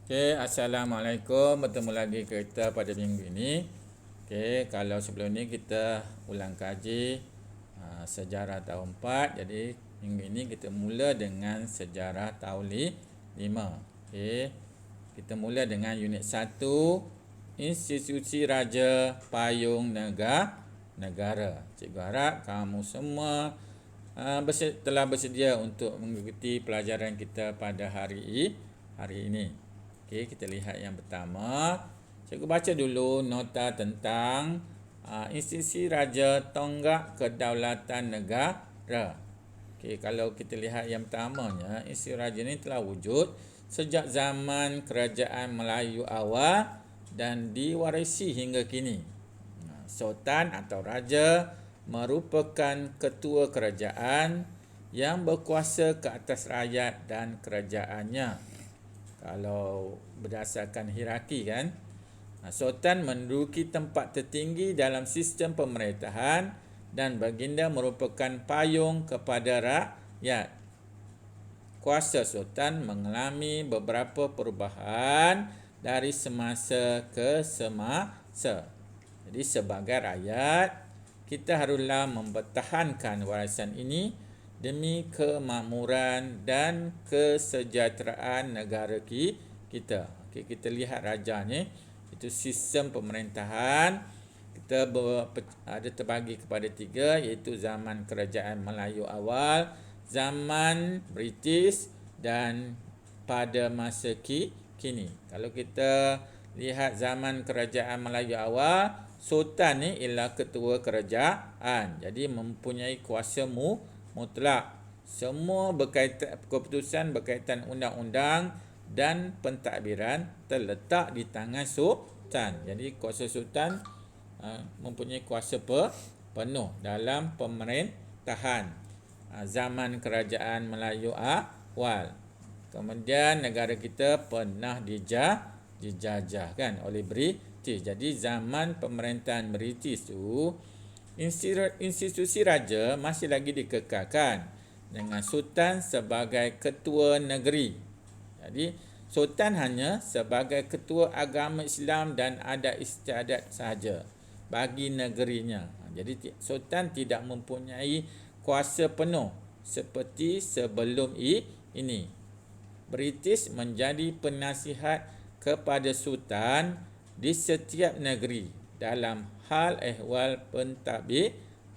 Okey, Assalamualaikum. Bertemu lagi kita pada minggu ini. Okey, kalau sebelum ni kita ulang kaji sejarah tahun 4. Jadi minggu ini kita mula dengan sejarah tahun 5. Okey. Kita mula dengan unit 1, institusi raja payung negara. Cikgu harap kamu semua telah bersedia untuk mengikuti pelajaran kita pada hari ini. Okey, kita lihat yang pertama. Cikgu baca dulu nota tentang institusi raja tonggak kedaulatan negara. Okey, kalau kita lihat yang pertamanya, institusi raja ini telah wujud sejak zaman kerajaan Melayu awal dan diwarisi hingga kini. Sultan atau raja merupakan ketua kerajaan yang berkuasa ke atas rakyat dan kerajaannya. Kalau berdasarkan hierarki kan, Sultan menduduki tempat tertinggi dalam sistem pemerintahan dan baginda merupakan payung kepada rakyat. Kuasa Sultan mengalami beberapa perubahan dari semasa ke semasa. Jadi sebagai rakyat, kita haruslah mempertahankan warisan ini demi kemakmuran dan kesejahteraan negara kita. Okey, kita lihat raja ni, itu sistem pemerintahan kita ada terbagi kepada 3, iaitu zaman kerajaan Melayu awal, zaman British dan pada masa kini. Kalau kita lihat zaman kerajaan Melayu awal, Sultan ni ialah ketua kerajaan. Jadi mempunyai kuasa mutlak. Semua keputusan berkaitan undang-undang dan pentadbiran terletak di tangan Sultan. Jadi kuasa Sultan mempunyai kuasa penuh dalam pemerintahan zaman kerajaan Melayu awal. Kemudian negara kita pernah dijajah kan oleh British. Jadi zaman pemerintahan British tu, institusi raja masih lagi dikekalkan dengan Sultan sebagai ketua negeri. Jadi Sultan hanya sebagai ketua agama Islam dan adat istiadat sahaja bagi negerinya. Jadi Sultan tidak mempunyai kuasa penuh seperti sebelum ini. British menjadi penasihat kepada Sultan di setiap negeri dalam hal ehwal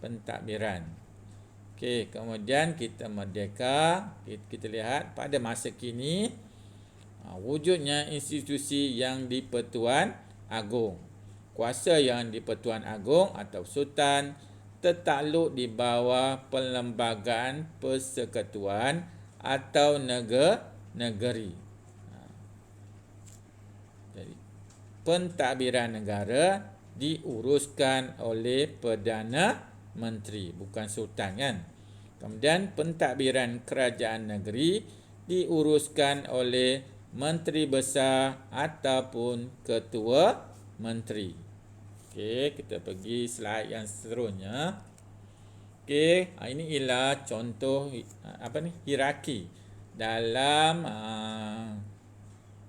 pentadbiran. Okey, kemudian kita merdeka. Kita lihat pada masa kini wujudnya institusi yang di-Pertuan Agong. Kuasa yang di-Pertuan Agong atau Sultan tertakluk di bawah Perlembagaan Persekutuan atau negeri. Jadi pentadbiran negara diuruskan oleh Perdana Menteri, bukan Sultan kan. Kemudian pentadbiran kerajaan negeri diuruskan oleh Menteri Besar ataupun Ketua Menteri. Okey, kita pergi slide yang seterusnya. Okey, ini ialah contoh hierarki dalam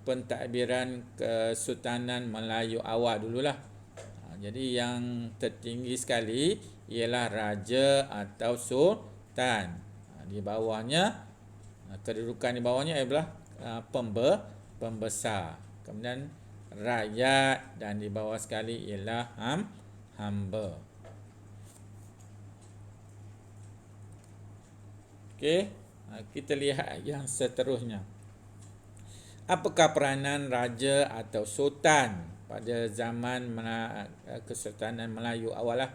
pentadbiran Kesultanan Melayu awal dululah. Jadi yang tertinggi sekali ialah raja atau sultan. Di bawahnya, kedudukan di bawahnya ialah pembesar. Kemudian rakyat dan di bawah sekali ialah hamba. Okey, kita lihat yang seterusnya. Apakah peranan raja atau sultan pada zaman Kesultanan Melayu awal lah?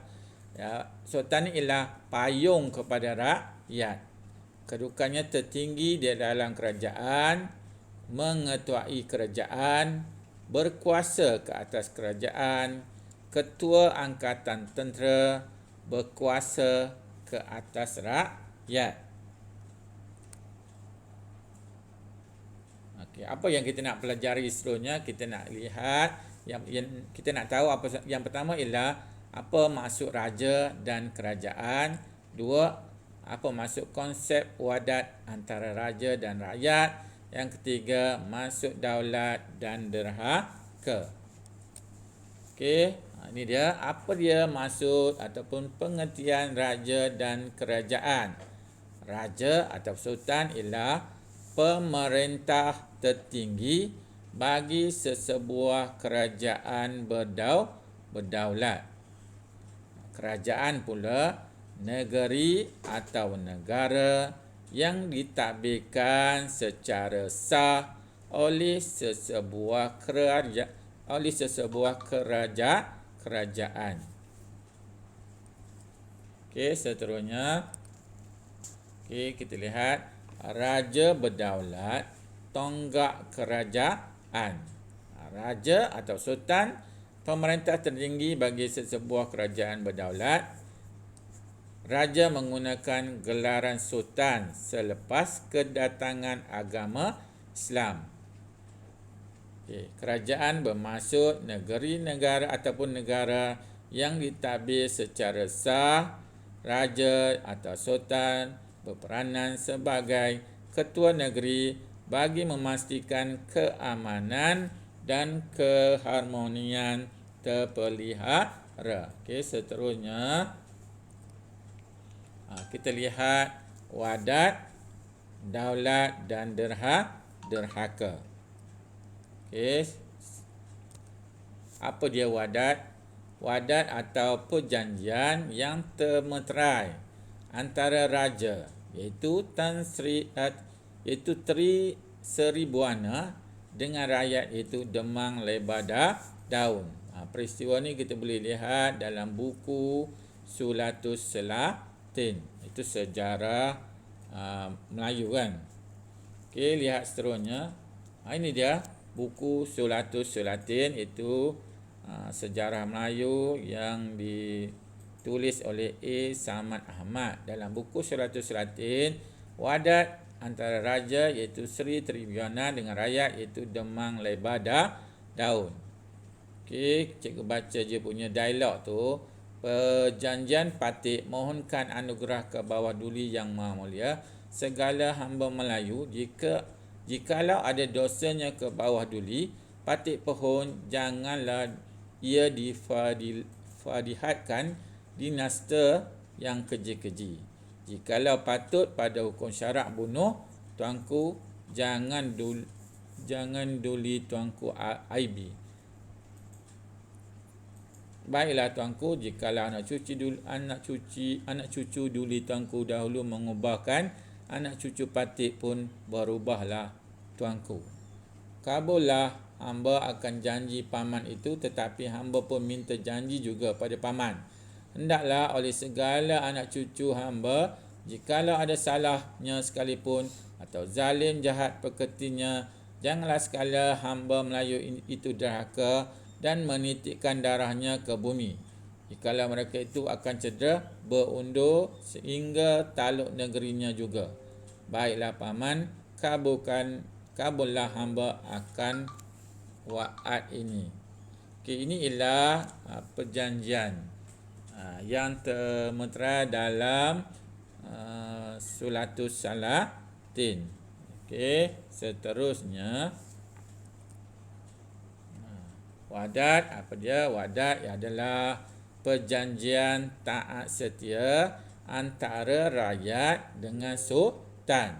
Ya, sultan ni ialah payung kepada rakyat. Kedudukannya tertinggi di dalam kerajaan, mengetuai kerajaan, berkuasa ke atas kerajaan, ketua angkatan tentera, berkuasa ke atas rakyat. Okey, apa yang kita nak pelajari seterusnya? Kita nak lihat yang kita nak tahu apa yang pertama ialah apa maksud raja dan kerajaan. 2, apa maksud konsep wadat antara raja dan rakyat. Yang ketiga, maksud daulat dan derhaka. Okey, ini dia apa dia maksud ataupun pengertian raja dan kerajaan. Raja atau sultan ialah pemerintah tertinggi bagi sesebuah kerajaan berdaulat. Kerajaan pula negeri atau negara yang ditadbirkan secara sah oleh sesebuah kerajaan. Okey, seterusnya. Okey, kita lihat raja berdaulat, tonggak kerajaan. Raja atau sultan, pemerintah tertinggi bagi sesebuah kerajaan berdaulat. Raja menggunakan gelaran sultan selepas kedatangan agama Islam. Okay. Kerajaan bermaksud negeri, negara ataupun negara yang ditadbir secara sah. Raja atau sultan berperanan sebagai ketua negeri bagi memastikan keamanan dan keharmonian terpelihara. Okey, seterusnya kita lihat wadat, daulat dan derhaka. Okey. Apa dia wadat? Wadat atau perjanjian yang termeterai antara raja iaitu Tri Seri Buana dengan rakyat iaitu Demang Lebada Daun. Peristiwa ni kita boleh lihat dalam buku Sulatus Salatin. Itu sejarah Melayu kan. Okey, lihat seterusnya. Ini dia buku Sulatus Salatin, itu sejarah Melayu yang ditulis oleh A. Samad Ahmad. Dalam buku Sulatus Salatin, wadat antara raja iaitu Sri Tribuana dengan rakyat iaitu Demang Lebada Daun. Okey, cikgu baca je punya dialog tu. Perjanjian Patik, mohonkan anugerah ke bawah Duli Yang Maha Mulia segala hamba Melayu, jikalau ada dosanya ke bawah Duli, Patik pohon janganlah ia difadihatkan dinasta yang keji-keji. Jikalau patut pada hukum syarak bunuh tuanku, jangan duli tuanku aibi. Baiklah tuanku, jikalau anak cucu duli tuanku dahulu mengubahkan, anak cucu Patik pun berubahlah tuanku. Kabullah hamba akan janji paman itu, tetapi hamba pun minta janji juga pada paman. Hendaklah oleh segala anak cucu hamba, jikalau ada salahnya sekalipun atau zalim jahat pekertinya, janganlah sekala hamba Melayu itu derhaka dan menitikkan darahnya ke bumi. Jikalau mereka itu akan cedera, berundur sehingga taluk negerinya juga. Baiklah paman, kabullah hamba akan wa'ad ini. Okay, ini ialah perjanjian yang termeterai dalam Sulatus Salatin. Okay, seterusnya wadat. Apa dia? Wadat adalah perjanjian taat setia antara rakyat dengan sultan.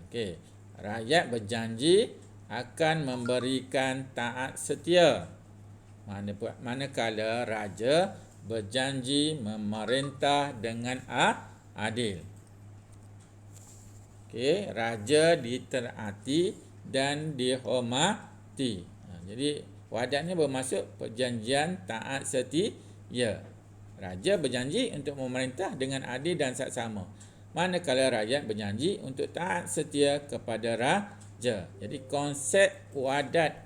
Okey, rakyat berjanji akan memberikan taat setia, manakala raja berjanji memerintah dengan adil. Okey, raja ditaati dan dihormati. Jadi wadat ni bermaksud perjanjian taat setia. Raja berjanji untuk memerintah dengan adil dan saksama, manakala rakyat berjanji untuk taat setia kepada raja. Jadi konsep wadat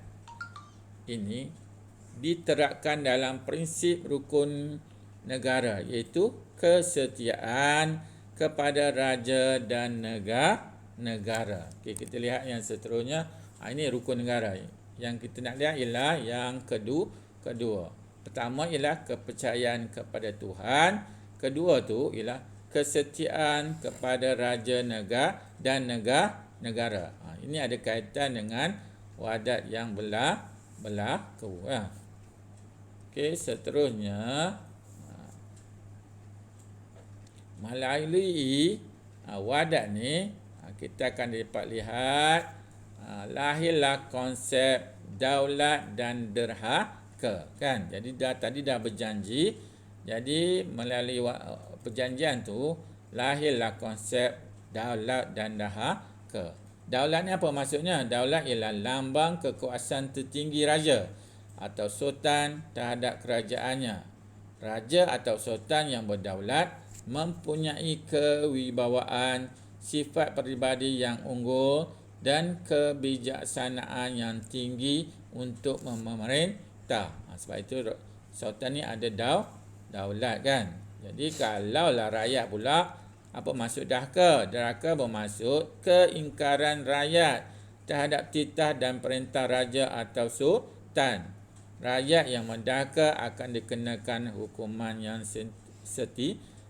ini diterapkan dalam prinsip rukun negara, iaitu kesetiaan kepada raja dan negara. Okey, kita lihat yang seterusnya. Ini rukun negara. Yang kita nak lihat ialah yang kedua. Pertama ialah kepercayaan kepada Tuhan. Kedua tu ialah kesetiaan kepada raja dan negara. Ini ada kaitan dengan wadat yang berlaku. Okey, seterusnya melalui wadat ni kita akan dapat lihat lahirlah konsep daulat dan derhaka, kan. Jadi tadi dah berjanji. Jadi melalui perjanjian tu lahirlah konsep daulat dan derhaka. Daulat ni apa maksudnya? Daulat ialah lambang kekuasaan tertinggi raja atau sultan terhadap kerajaannya. Raja atau sultan yang berdaulat mempunyai kewibawaan, sifat peribadi yang unggul dan kebijaksanaan yang tinggi untuk memerintah. Sebab itu sultan ni ada daulat, kan. Jadi kalaulah rakyat pula, apa maksud dahaka? Dahaka bermaksud keingkaran rakyat terhadap titah dan perintah raja atau sultan. Rakyat yang mendahaka akan dikenakan hukuman yang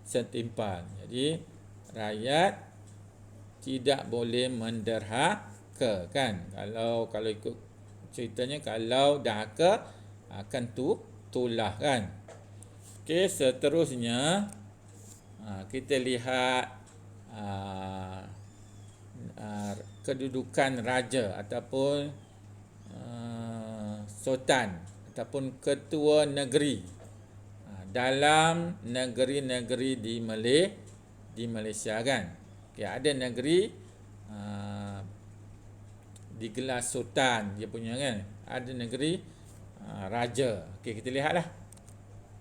setimpal. Jadi rakyat tidak boleh menderhaka, kan. Kalau ikut ceritanya, kalau dahaka akan tulah, kan. Okey, seterusnya kita lihat kedudukan raja ataupun sultan ataupun ketua negeri dalam negeri-negeri di Malaysia, kan. Okay, ada negeri digelar sultan dia punya, kan. Ada negeri raja. Okey, kita lihatlah.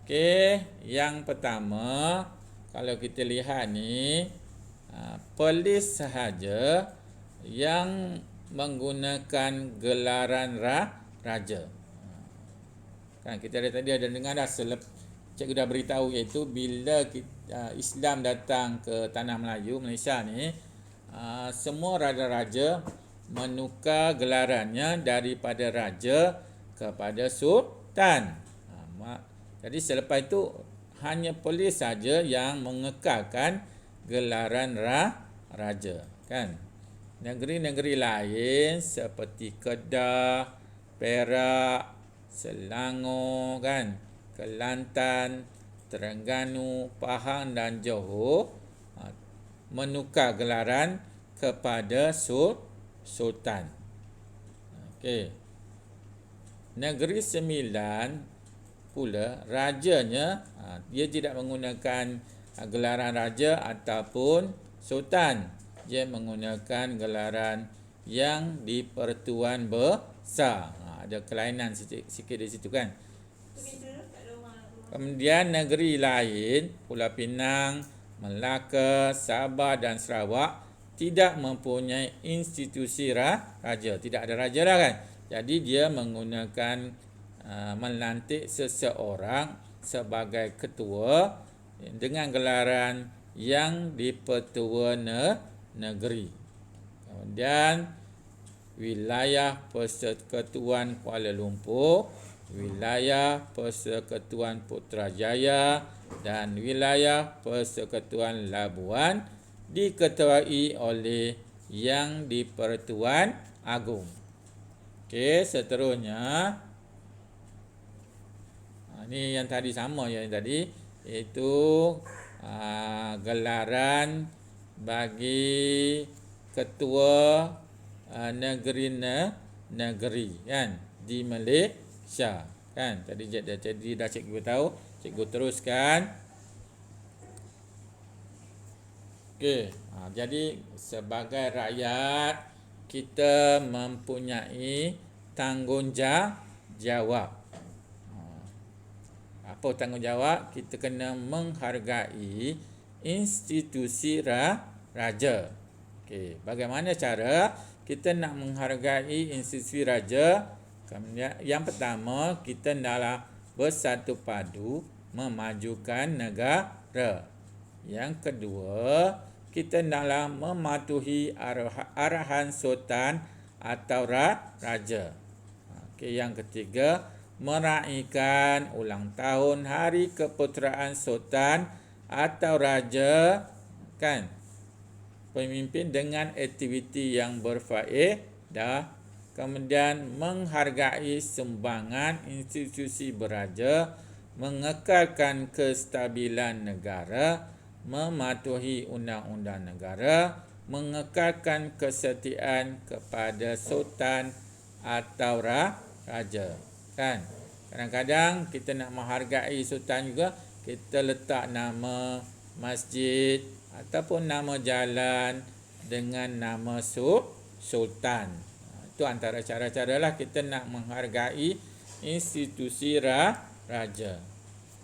Okey, yang pertama kalau kita lihat ni polis sahaja yang menggunakan gelaran raja. Kan kita tadi ada dengar dah, cikgu dah beritahu, iaitu bila Islam datang ke tanah Melayu, Malaysia ni, semua raja-raja menukar gelarannya daripada raja kepada sultan. Jadi selepas itu hanya polis saja yang mengekalkan gelaran raja, kan. Negeri-negeri lain seperti Kedah, Perak, Selangor, kan, Kelantan, Terengganu, Pahang dan Johor menukar gelaran kepada sultan. Okey. Negeri Sembilan pula rajanya dia tidak menggunakan gelaran raja ataupun sultan. Dia menggunakan gelaran yang di-Pertuan Besar. Ada kelainan sikit di situ, kan. Kemudian negeri lain, Pulau Pinang, Melaka, Sabah dan Sarawak tidak mempunyai institusi raja. Tidak ada raja lah, kan. Jadi dia menggunakan melantik seseorang sebagai ketua dengan gelaran yang di-Pertua Negeri. Kemudian wilayah Persekutuan Kuala Lumpur, wilayah Persekutuan Putrajaya dan wilayah Persekutuan Labuan diketuai oleh Yang di-Pertuan Agong. Okey, seterusnya ini yang tadi sama yang tadi, iaitu gelaran bagi ketua negeri, kan, di Malaysia, kan. Tadi dah cikgu tahu, cikgu teruskan. Okey, jadi sebagai rakyat kita mempunyai tanggungjawab. Apa tanggungjawab? Kita kena menghargai institusi raja. Okey, bagaimana cara kita nak menghargai institusi raja? Yang pertama, kita hendaklah bersatu padu memajukan negara. Yang kedua, kita hendaklah mematuhi arahan sultan atau raja. Okey, yang ketiga, meraihkan ulang tahun hari keputeraan sultan atau raja, kan. pemimpin dengan aktiviti yang berfaedah, kemudian menghargai sumbangan institusi beraja, mengekalkan kestabilan negara, mematuhi undang-undang negara, mengekalkan kesetiaan kepada sultan atau raja. Kan? Kadang-kadang kita nak menghargai sultan juga, kita letak nama masjid ataupun nama jalan dengan nama sultan. Itu antara cara-cara lah kita nak menghargai institusi raja.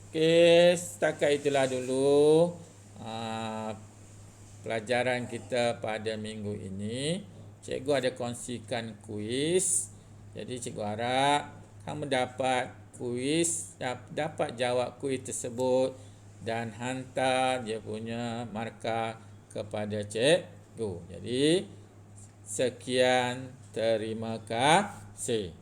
Okey, setakat itulah dulu pelajaran kita pada minggu ini. Cikgu ada kongsikan kuis. Jadi cikgu harap kamu dapat kuis, dapat jawab kuis tersebut dan hantar dia punya markah kepada cikgu. Jadi sekian, terima kasih.